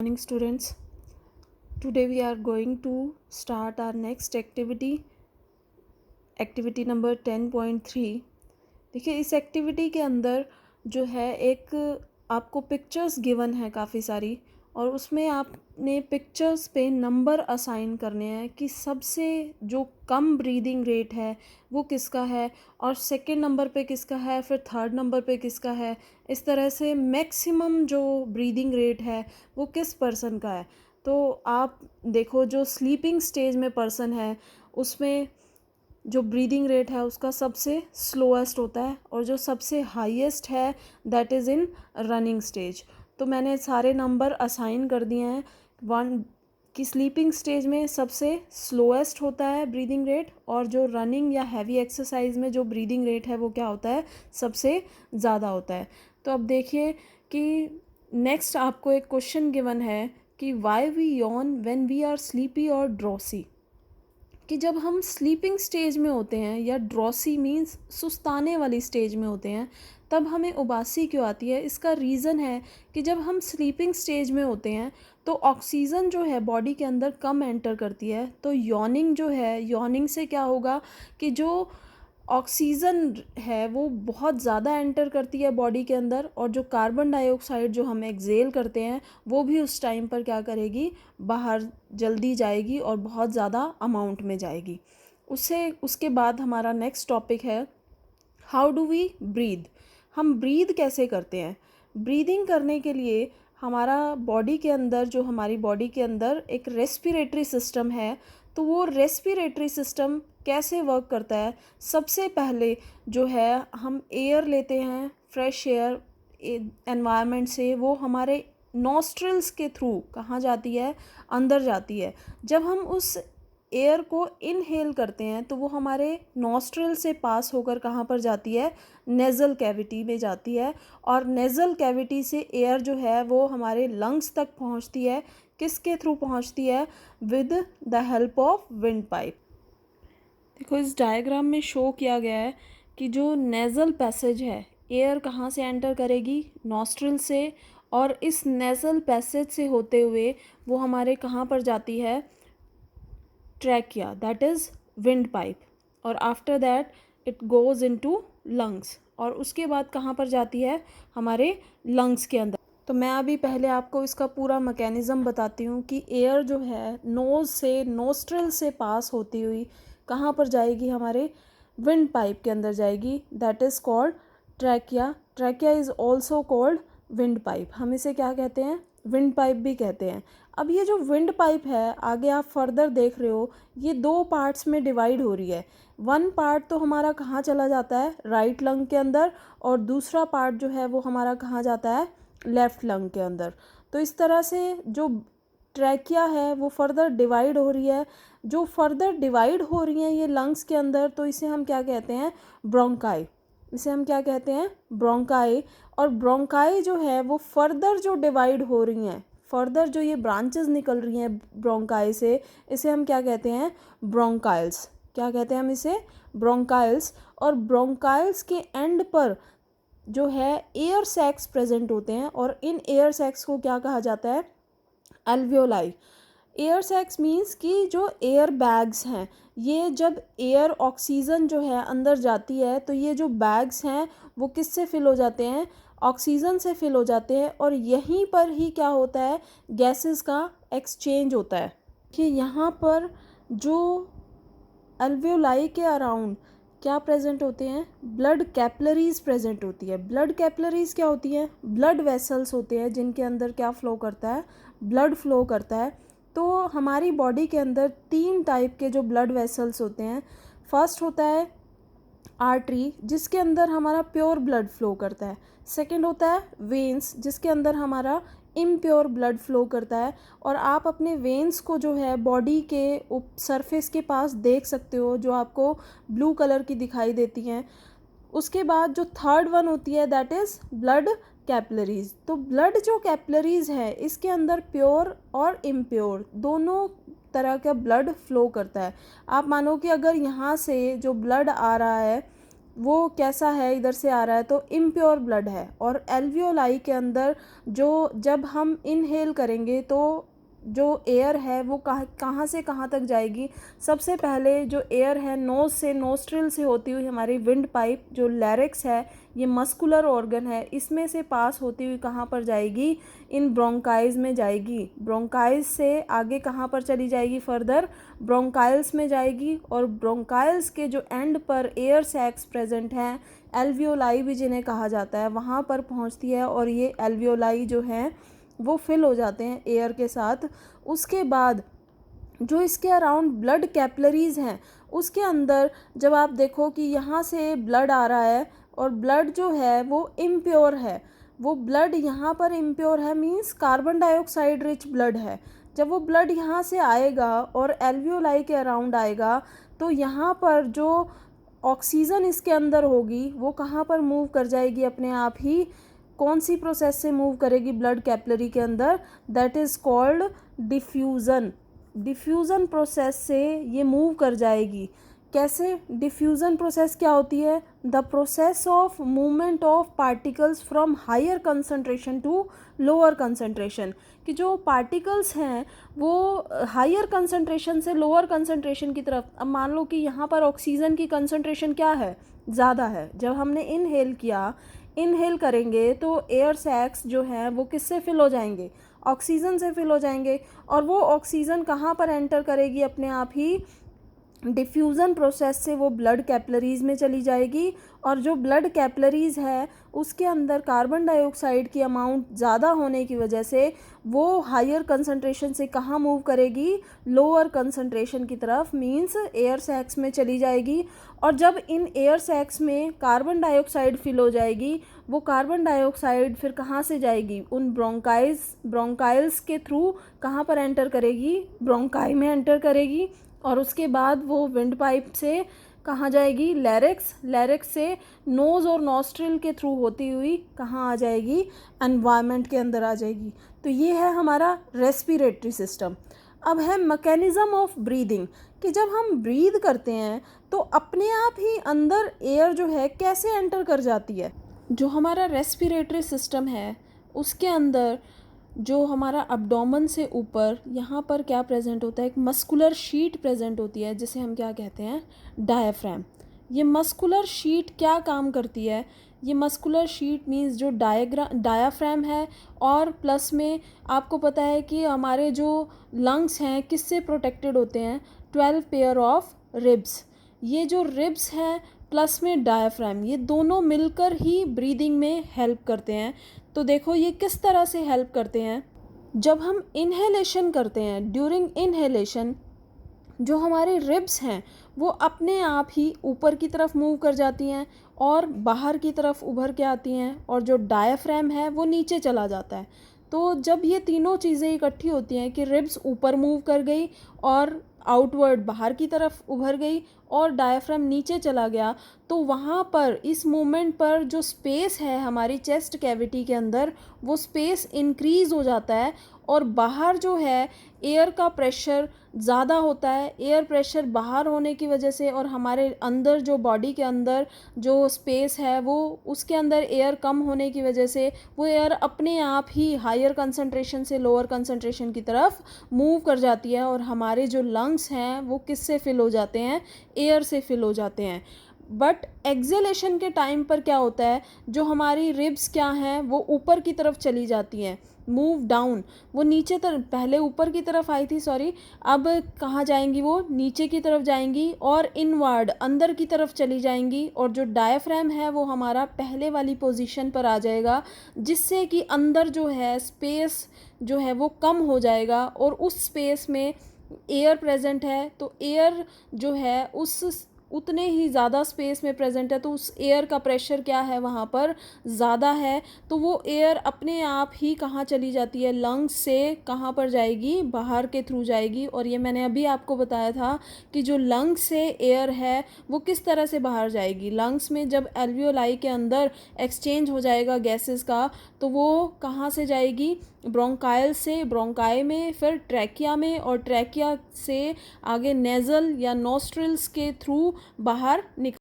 Morning students. Today we are going to start our next activity number 10.3. देखिए इस activity के अंदर जो है एक आपको पिक्चर्स गिवन है काफ़ी सारी, और उसमें आपने पिक्चर्स पे नंबर असाइन करने हैं कि सबसे जो कम ब्रीदिंग रेट है वो किसका है, और सेकंड नंबर पे किसका है, फिर थर्ड नंबर पे किसका है। इस तरह से मैक्सिमम जो ब्रीदिंग रेट है वो किस पर्सन का है। तो आप देखो जो स्लीपिंग स्टेज में पर्सन है उसमें जो ब्रीदिंग रेट है उसका सबसे स्लोएस्ट होता है, और जो सबसे हाईएस्ट है that is in running stage. तो मैंने सारे नंबर असाइन कर दिए हैं। वन की स्लीपिंग स्टेज में सबसे स्लोएस्ट होता है ब्रीदिंग रेट, और जो रनिंग या हैवी एक्सरसाइज में जो ब्रीदिंग रेट है वो क्या होता है, सबसे ज़्यादा होता है। तो अब देखिए कि नेक्स्ट आपको एक क्वेश्चन गिवन है कि why we yawn when we are sleepy और ड्रॉसी। कि जब हम स्लीपिंग स्टेज में होते हैं या ड्रॉसी मीन्स सुस्ताने वाली स्टेज में होते हैं तब हमें उबासी क्यों आती है। इसका रीज़न है कि जब हम स्लीपिंग स्टेज में होते हैं तो ऑक्सीजन जो है बॉडी के अंदर कम एंटर करती है। तो यॉनिंग जो है, यॉनिंग से क्या होगा कि जो ऑक्सीजन है वो बहुत ज़्यादा एंटर करती है बॉडी के अंदर, और जो कार्बन डाइऑक्साइड जो हम एक्सेल करते हैं वो भी उस टाइम पर क्या करेगी, बाहर जल्दी जाएगी और बहुत ज़्यादा अमाउंट में जाएगी। उसके बाद हमारा नेक्स्ट टॉपिक है हाउ डू वी ब्रीद। हम ब्रीद कैसे करते हैं। ब्रीदिंग करने के लिए हमारा बॉडी के अंदर जो हमारी बॉडी के अंदर एक रेस्पिरेटरी सिस्टम है, तो वो रेस्पिरेटरी सिस्टम कैसे वर्क करता है। सबसे पहले जो है हम एयर लेते हैं, फ्रेश एयर एनवायरनमेंट से, वो हमारे नॉस्ट्रल्स के थ्रू कहाँ जाती है, अंदर जाती है। जब हम उस एयर को इनहेल करते हैं तो वो हमारे नॉस्ट्रल से पास होकर कहाँ पर जाती है, नेज़ल कैविटी में जाती है, और नेज़ल कैविटी से एयर जो है वो हमारे लंग्स तक पहुँचती है। किसके थ्रू पहुँचती है, with the help of wind pipe. देखो इस डायग्राम में शो किया गया है कि जो नेज़ल पैसेज है, एयर कहाँ से एंटर करेगी, नॉस्ट्रल से, और इस नेज़ल पैसेज से होते हुए वो हमारे कहाँ पर जाती है, trachea that is wind pipe, और after that it goes into lungs, और उसके बाद कहाँ पर जाती है, हमारे लंग्स के अंदर। तो मैं अभी पहले आपको इसका पूरा मैकेनिज़्म बताती हूँ कि एयर जो है नोज़ से, नोस्ट्रल से पास होती हुई कहाँ पर जाएगी, हमारे विंड पाइप के अंदर जाएगी, that is called trachea. Trachea is also called wind pipe. हम इसे क्या कहते हैं, विंड पाइप भी कहते हैं। अब ये जो विंड पाइप है, आगे आप फर्दर देख रहे हो, ये दो पार्ट्स में डिवाइड हो रही है। वन पार्ट तो हमारा कहाँ चला जाता है, राइट लंग के अंदर, और दूसरा पार्ट जो है वो हमारा कहाँ जाता है, लेफ़्ट लंग के अंदर। तो इस तरह से जो ट्रैकिया है वो फर्दर डिवाइड हो रही है। जो फर्दर डिवाइड हो रही हैं ये लंग्स के अंदर, तो इसे हम क्या कहते हैं, ब्रोंकाई। इसे हम क्या कहते हैं, ब्रोंकाई। और ब्रोंकाई जो है वो फर्दर जो डिवाइड हो रही हैं, फर्दर जो ये ब्रांचेस निकल रही हैं ब्रोंकाई से, इसे हम क्या कहते हैं, ब्रोंकाइल्स। क्या कहते हैं हम इसे, ब्रोंकाइल्स। और ब्रोंकाइल्स के एंड पर जो है एयर सैक्स प्रेजेंट होते हैं, और इन एयर सैक्स को क्या कहा जाता है, एल्वियोलाई। एयर सैक्स मीन्स कि जो एयर बैग्स हैं, ये जब एयर ऑक्सीजन जो है अंदर जाती है तो ये जो बैग्स हैं वो किससे फिल हो जाते हैं, ऑक्सीजन से फिल हो जाते हैं, और यहीं पर ही क्या होता है, गैसेस का एक्सचेंज होता है। कि यहाँ पर जो एल्वियोलाई के अराउंड क्या प्रेजेंट होते हैं, ब्लड कैपलरीज प्रेजेंट होती है। ब्लड कैपलरीज क्या होती हैं, ब्लड वेसल्स होते हैं जिनके अंदर क्या फ़्लो करता है, ब्लड फ्लो करता है। तो हमारी बॉडी के अंदर तीन टाइप के जो ब्लड वेसल्स होते हैं। फर्स्ट होता है आर्टरी, जिसके अंदर हमारा प्योर ब्लड फ्लो करता है। सेकंड होता है वेन्स, जिसके अंदर हमारा इम्प्योर ब्लड फ्लो करता है। और आप अपने वेन्स को जो है बॉडी के सरफेस के पास देख सकते हो, जो आपको ब्लू कलर की दिखाई देती हैं। उसके बाद जो थर्ड वन होती है दैट इज़ ब्लड कैपलरीज। तो ब्लड जो कैपलरीज है इसके अंदर प्योर और इम्प्योर दोनों तरह का ब्लड फ्लो करता है। आप मानो कि अगर यहाँ से जो ब्लड आ रहा है वो कैसा है, इधर से आ रहा है तो इम्प्योर ब्लड है। और एल्वियोलाई के अंदर जो जब हम इनहेल करेंगे तो जो एयर है वो कहाँ से कहाँ तक जाएगी। सबसे पहले जो एयर है नोज़ से, नोस्ट्रिल से होती हुई हमारी विंड पाइप जो लैरिक्स है, ये मस्कुलर ऑर्गन है, इसमें से पास होती हुई कहाँ पर जाएगी, इन ब्रोंकाइल्स में जाएगी। ब्रोंकाइल्स से आगे कहाँ पर चली जाएगी, फर्दर ब्रोंकाइल्स में जाएगी। और ब्रोंकाइल्स के जो एंड पर एयर सैक्स प्रेजेंट हैं, एल्वियोलाई भी जिन्हें कहा जाता है, वहाँ पर पहुँचती है और ये एल्वियोलाई जो हैं वो फिल हो जाते हैं एयर के साथ। उसके बाद जो इसके अराउंड ब्लड कैपिलरीज़ हैं, उसके अंदर जब आप देखो कि यहाँ से ब्लड आ रहा है और ब्लड जो है वो इम्प्योर है, वो ब्लड यहाँ पर इम्प्योर है means carbon dioxide rich blood है। जब वो ब्लड यहाँ से आएगा और एल्वियोलाई के अराउंड आएगा तो यहाँ पर जो ऑक्सीजन इसके अंदर होगी वो कहाँ पर मूव कर जाएगी अपने आप ही, कौन सी प्रोसेस से मूव करेगी ब्लड कैपिलरी के अंदर, that is called diffusion. Diffusion process से ये मूव कर जाएगी। कैसे? डिफ्यूज़न प्रोसेस क्या होती है? The process of movement of particles from higher concentration to lower concentration. कि जो पार्टिकल्स हैं वो हायर कंसनट्रेशन से लोअर कंसनट्रेशन की तरफ। अब मान लो कि यहाँ पर ऑक्सीजन की कंसनट्रेशन क्या है, ज़्यादा है। जब हमने इनहेल किया, इनहेल करेंगे तो एयर सैक्स जो हैं वो किससे फिल हो जाएंगे, ऑक्सीजन से फिल हो जाएंगे। और वो ऑक्सीजन कहाँ पर एंटर करेगी अपने आप ही, डिफ्यूज़न प्रोसेस से वो ब्लड कैपिलरीज़ में चली जाएगी। और जो ब्लड कैपिलरीज़ है उसके अंदर कार्बन डाइऑक्साइड की अमाउंट ज़्यादा होने की वजह से वो हायर कंसनट्रेशन से कहाँ मूव करेगी, लोअर कंसनट्रेशन की तरफ, मींस एयर सैक्स में चली जाएगी। और जब इन एयर सैक्स में कार्बन डाइऑक्साइड फिल हो जाएगी, वो कार्बन डाइऑक्साइड फिर कहाँ से जाएगी, उन ब्रोंकाइल्स के थ्रू कहाँ पर एंटर करेगी, ब्रोंकाई में एंटर करेगी। और उसके बाद वो विंड पाइप से कहाँ जाएगी, लैरिक्स से नोज़ और नॉस्ट्रिल के थ्रू होती हुई कहाँ आ जाएगी, एनवायरनमेंट के अंदर आ जाएगी। तो ये है हमारा रेस्पिरेटरी सिस्टम। अब है मैकेनिज़्म ऑफ ब्रीदिंग, कि जब हम ब्रीद करते हैं तो अपने आप ही अंदर एयर जो है कैसे एंटर कर जाती है। जो हमारा रेस्पिरेटरी सिस्टम है उसके अंदर जो हमारा अब्डोमेन से ऊपर यहाँ पर क्या प्रेजेंट होता है, एक मस्कुलर शीट प्रेजेंट होती है जिसे हम क्या कहते हैं, डायाफ्राम। ये मस्कुलर शीट क्या काम करती है, ये मस्कुलर शीट मीन्स जो डायाफ्राम है। और प्लस में आपको पता है कि हमारे जो लंग्स हैं किससे प्रोटेक्टेड होते हैं, 12 पेयर ऑफ रिब्स। ये जो रिब्स हैं प्लस में डायाफ्राम, ये दोनों मिलकर ही ब्रीदिंग में हेल्प करते हैं। तो देखो ये किस तरह से हेल्प करते हैं। जब हम इनहेलेशन करते हैं, ड्यूरिंग इनहेलेशन जो हमारे रिब्स हैं वो अपने आप ही ऊपर की तरफ मूव कर जाती हैं और बाहर की तरफ उभर के आती हैं, और जो डायाफ्राम है वो नीचे चला जाता है। तो जब ये तीनों चीज़ें इकट्ठी होती हैं कि रिब्स ऊपर मूव कर गई और आउटवर्ड बाहर की तरफ उभर गई और डायाफ्राम नीचे चला गया, तो वहाँ पर इस मूवमेंट पर जो स्पेस है हमारी चेस्ट कैविटी के अंदर, वो स्पेस इंक्रीज़ हो जाता है। और बाहर जो है एयर का प्रेशर ज़्यादा होता है। एयर प्रेशर बाहर होने की वजह से और हमारे अंदर जो बॉडी के अंदर जो स्पेस है वो उसके अंदर एयर कम होने की वजह से वो एयर अपने आप ही हायर कंसंट्रेशन से लोअर कंसंट्रेशन की तरफ मूव कर जाती है। और हमारे जो लंग्स हैं वो किससे फिल हो जाते हैं, एयर से फिल हो जाते हैं। बट एक्सेलेशन के टाइम पर क्या होता है, जो हमारी रिब्स क्या हैं वो ऊपर की तरफ चली जाती हैं, मूव डाउन। वो नीचे तरफ, पहले ऊपर की तरफ आई थी सॉरी, अब कहाँ जाएंगी, वो नीचे की तरफ जाएंगी और इनवर्ड अंदर की तरफ चली जाएंगी। और जो डायाफ्राम है वो हमारा पहले वाली पोजीशन पर आ जाएगा, जिससे कि अंदर जो है स्पेस जो है वो कम हो जाएगा और उस स्पेस में एयर प्रेजेंट है। तो एयर जो है उस उतने ही ज़्यादा स्पेस में प्रेजेंट है, तो उस एयर का प्रेशर क्या है वहाँ पर ज़्यादा है। तो वो एयर अपने आप ही कहाँ चली जाती है, लंग्स से कहाँ पर जाएगी, बाहर के थ्रू जाएगी। और ये मैंने अभी आपको बताया था कि जो लंग्स से एयर है वो किस तरह से बाहर जाएगी। लंग्स में जब एल्वियोलाई के अंदर एक्सचेंज हो जाएगा गैसेस का, तो वो कहाँ से जाएगी, ब्रोंकाइल से, ब्रोंकाई में, फिर ट्रैकिया में, और ट्रैकिया से आगे नेज़ल या नोस्ट्रिल्स के थ्रू बाहर निकल